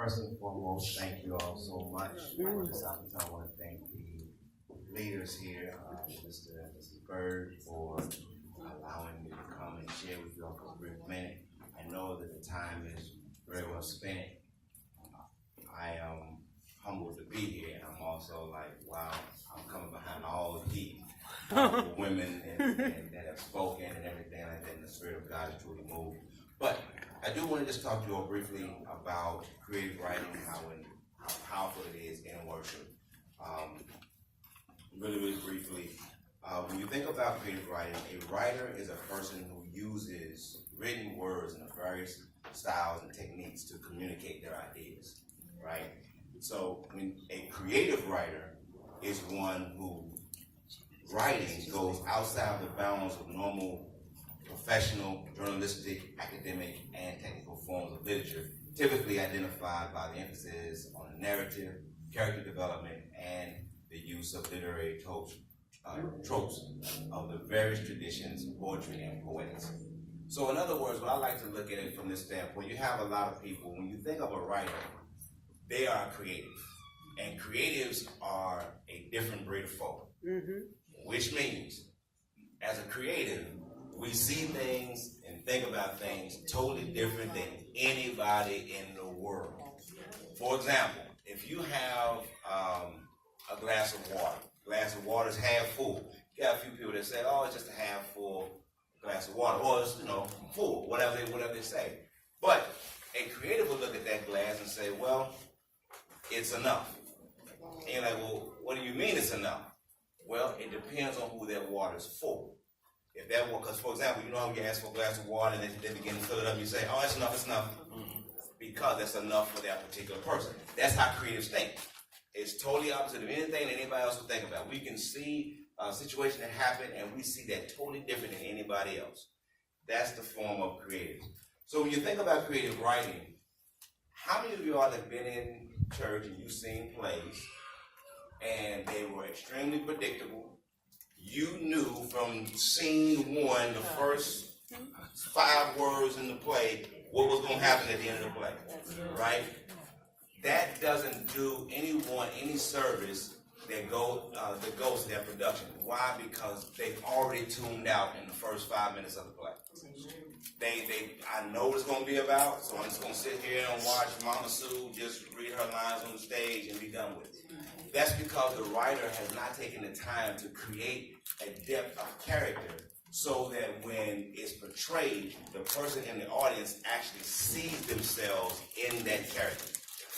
First and foremost, thank you all so much for this opportunity. I want to thank the leaders here, Mr. Bird, for allowing me to come and share with you all for a brief minute. I know that the time is very well spent. I am humbled to be here, and I'm also like, wow, I'm coming behind all the women and that have spoken and everything like that, and the Spirit of God is truly moved. But I do want to just talk to you all briefly about creative writing, how powerful it is in worship. Really briefly, when you think about creative writing, a writer is a person who uses written words in various styles and techniques to communicate their ideas, right? So when a creative writer is one who writing goes outside the bounds of normal professional, journalistic, academic, and technical forms of literature, typically identified by the emphasis on the narrative, character development, and the use of literary tropes of the various traditions of poetry and poetics. So in other words, when I like to look at it from this standpoint, you have a lot of people, when you think of a writer, they are creative. And creatives are a different breed of folk. Which means, as a creative, we see things and think about things totally different than anybody in the world. For example, if you have a glass of water is half full. You got a few people that say, oh, it's just a half full glass of water, or it's, full, whatever they say. But a creative will look at that glass and say, well, it's enough. And you're like, well, what do you mean it's enough? Well, it depends on who that water is for. If that water, because for example, you know how you ask for a glass of water and they begin to fill it up, you say, oh, it's enough. Because that's enough for that particular person. That's how creatives think. It's totally opposite of anything that anybody else would think about. We can see a situation that happened and we see that totally different than anybody else. That's the form of creative. So when you think about creative writing, how many of you all have been in church and you've seen plays and they were extremely predictable? You knew from scene one, the first 5 words in the play, what was going to happen at the end of the play, right? That doesn't do anyone any service that goes to their production. Why? Because they've already tuned out in the first 5 minutes of the play. I know what it's going to be about, so I'm just going to sit here and watch Mama Sue just read her lines on the stage and be done with it. That's because the writer has not taken the time to create a depth of character so that when it's portrayed, the person in the audience actually sees themselves in that character.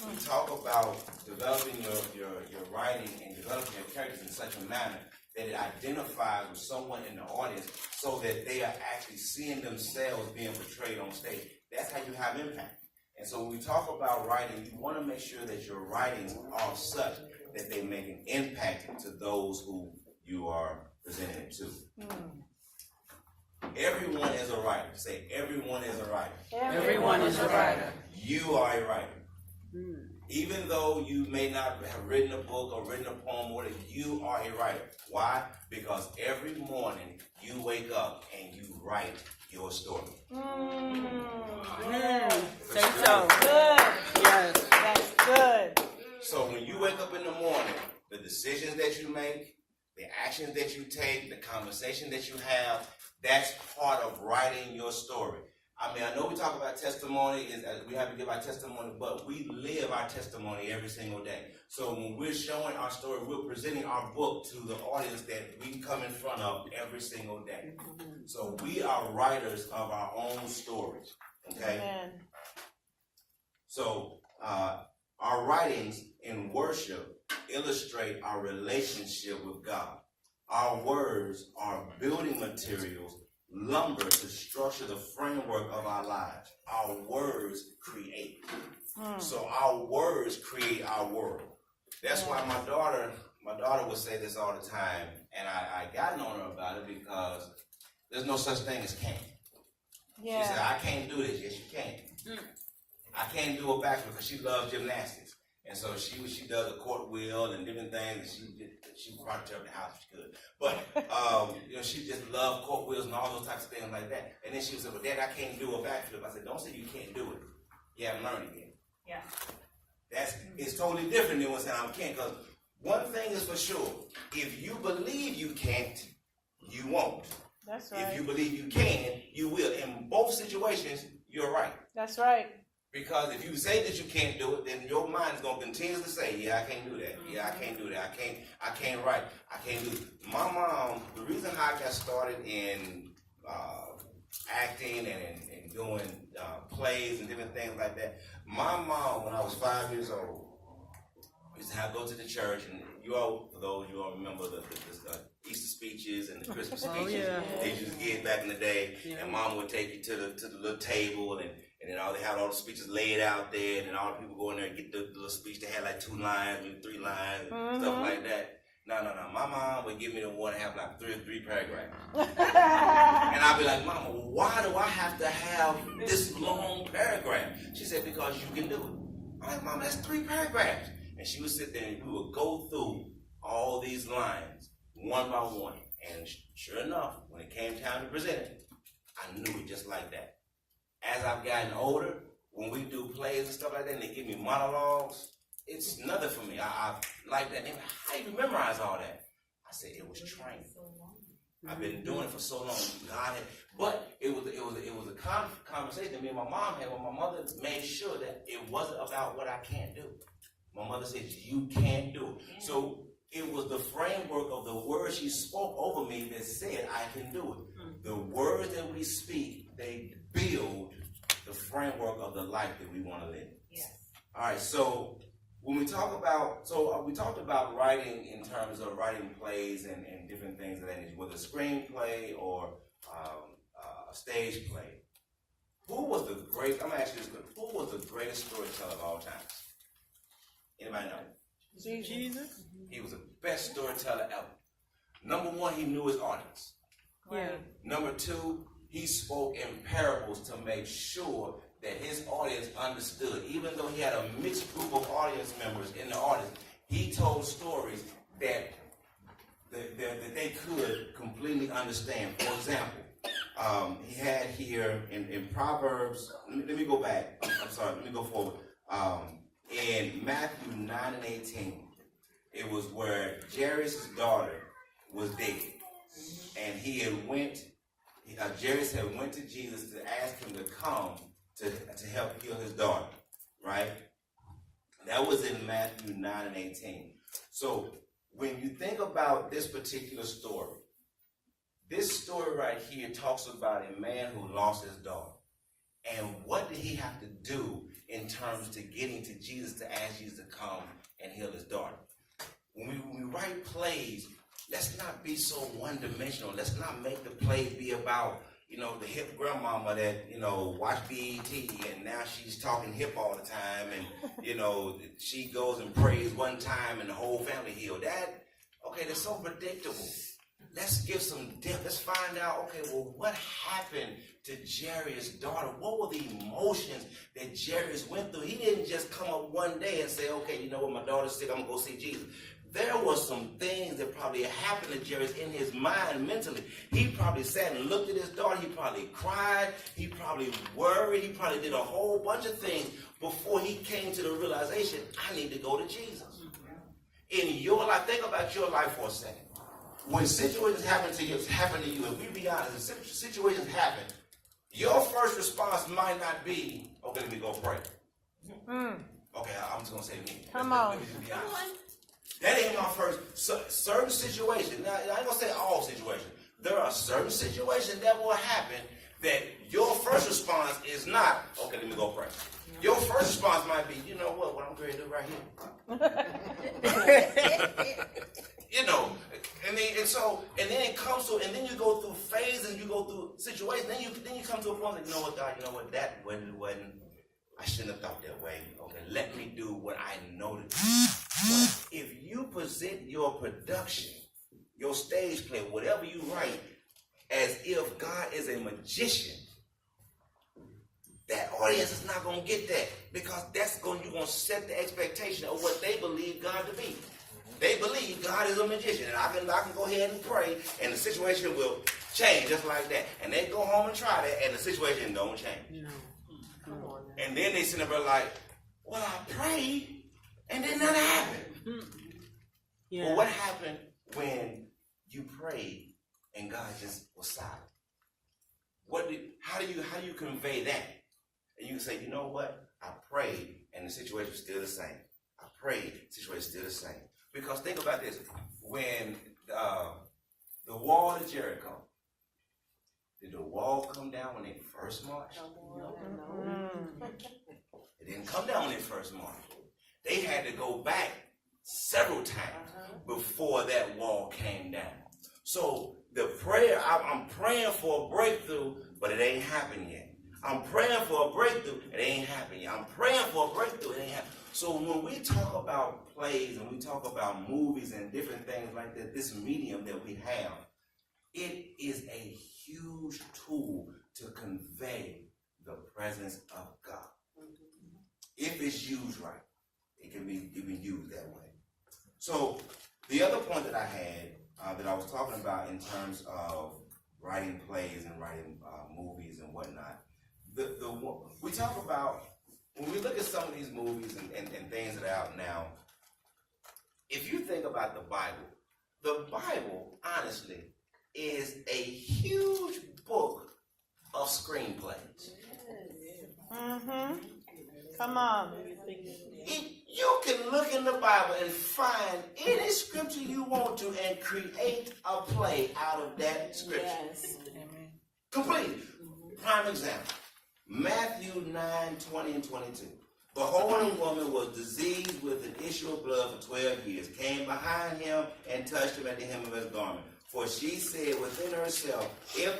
We talk about developing your writing and developing your characters in such a manner that it identifies with someone in the audience so that they are actually seeing themselves being portrayed on stage. That's how you have impact. And so when we talk about writing, you want to make sure that your writings are such that they make an impact to those who you are presenting it to. Everyone is a writer. Say, everyone is a writer. Everyone is a writer. You are a writer. Even though you may not have written a book or written a poem, or whatever, you are a writer. Why? Because every morning you wake up and you write your story. Say so. Good. Yes. That's good. So when you wake up in the morning, the decisions that you make, the actions that you take, the conversation that you have, that's part of writing your story. I mean, I know we talk about testimony, we have to give our testimony, but we live our testimony every single day. So when we're showing our story, we're presenting our book to the audience that we come in front of every single day. So we are writers of our own stories, okay? Amen. So our writings in worship illustrate our relationship with God. Our words are building materials, lumber to structure the framework of our lives. Our words create. So our words create our world. That's why my daughter would say this all the time, and I gotten on her about it because there's no such thing as can't. Yeah. She said, I can't do this. Yes, you can. I can't do a backflip because she loves gymnastics. And so she does a cartwheel and different things, and she probably tear up the house if she could. But she just loved cartwheels and all those types of things like that. And then she would say, well, Dad, I can't do a backflip. I said, don't say you can't do it. You haven't learned it yet. Yeah. It's totally different than what's saying I can't. Because one thing is for sure: if you believe you can't, you won't. That's right. If you believe you can, you will. In both situations, you're right. That's right. Because if you say that you can't do it, then your mind is gonna continuously say, "Yeah, I can't do that. Yeah, I can't do that. I can't write. I can't do it." My mom, the reason how I got started in acting and doing plays and different things like that. My mom, when I was 5 years old, used to have go to the church, and you all, for those you all remember the Easter speeches and the Christmas speeches they used to get back in the day. And Mom would take you to the little table, and then they had all the speeches laid out there, and then all the people go in there and get the little speech. They had like 2 lines, maybe 3 lines, stuff like that. No. My mom would give me the one that have like 3 paragraphs. And I'd be like, "Mama, why do I have to have this long paragraph?" She said, "Because you can do it." I'm like, "Mama, that's 3 paragraphs." And she would sit there and we would go through all these lines one by one. And sure enough, when it came time to present it, I knew it just like that. As I've gotten older, when we do plays and stuff like that, and they give me monologues, it's nothing for me. I like that. And how do you memorize all that? I said, it was training. I've been doing it for so long. But it was a conversation me and my mom had when my mother made sure that it wasn't about what I can't do. My mother said, "You can't do it." So it was the framework of the words she spoke over me that said I can do it. The words that we speak, they build the framework of the life that we want to live. Yes. All right, so when we talk about, we talked about writing in terms of writing plays and different things of that nature, whether a screenplay or a stage play. I'm going to ask you this question. Who was the greatest storyteller of all time? Anybody know? Jesus. He was the best storyteller ever. Number 1, he knew his audience. Yeah. Number 2, he spoke in parables to make sure that his audience understood. Even though he had a mixed group of audience members in the audience, he told stories that they could completely understand. For example, he had here in Proverbs, let me go back. I'm sorry, let me go forward. In Matthew 9 and 18, it was where Jairus' daughter was dead. And Jairus had went to Jesus to ask him to come to help heal his daughter, right? That was in Matthew 9 and 18. So when you think about this particular story, this story right here talks about a man who lost his daughter. And what did he have to do in terms to getting to Jesus to ask Jesus to come and heal his daughter? When we write plays, let's not be so one-dimensional. Let's not make the play be about, the hip grandmama that, watched BET and now she's talking hip all the time and, she goes and prays one time and the whole family healed. That's so predictable. Let's give some depth. Let's find out, what happened to Jairus' daughter? What were the emotions that Jairus went through? He didn't just come up one day and say, my daughter's sick, I'm going to go see Jesus. There were some things that probably happened to Jairus in his mind mentally. He probably sat and looked at his daughter. He probably cried. He probably worried. He probably did a whole bunch of things before he came to the realization, I need to go to Jesus. In your life, think about your life for a second. When situations happen to you, if we be honest, if situations happen, your first response might not be, let me go pray. Okay, I'm just going to say me. Come on. Let me just be honest. That ain't my first. Certain situations, now I ain't going to say all situations. There are certain situations that will happen that your first response is not, let me go pray. Your first response might be, what I'm going to do right here. And then it comes to, and then you go through phases, and you go through situations, then you come to a point like, God, that wasn't, I shouldn't have thought that way. Let me do what I know to do. But if you present your production, your stage play, whatever you write, as if God is a magician, that audience is not going to get that, because you're going to set the expectation of what they believe God to be. They believe God is a magician, and I can go ahead and pray, and the situation will change just like that. And they go home and try that, and the situation don't change. No. And then they sit there like, I prayed, And then nothing happened. Yeah. Well, what happened when you prayed and God just was silent? How do you convey that? And you can say, you know what? I prayed and the situation is still the same. I prayed, the situation is still the same. Because think about this. When the wall of Jericho, did the wall come down when they first marched? It didn't come down when they first marched. They had to go back several times before that wall came down. So the prayer, I'm praying for a breakthrough, but it ain't happened yet. I'm praying for a breakthrough, it ain't happened yet. I'm praying for a breakthrough, it ain't happened. So when we talk about plays and we talk about movies and different things like that, this medium that we have, it is a huge tool to convey the presence of God. If it's used right, it can be used that way. So the other point that I had, that I was talking about in terms of writing plays and writing movies and whatnot, we talk about, when we look at some of these movies and things that are out now, if you think about the Bible, honestly, is a huge book of screenplays. Come on. You can look in the Bible and find any scripture you want to and create a play out of that scripture. Yes. Completely. Prime example. Matthew 9:20 and 22. Behold, a woman was diseased with an issue of blood for 12 years, came behind him and touched him at the hem of his garment. For she said within herself, if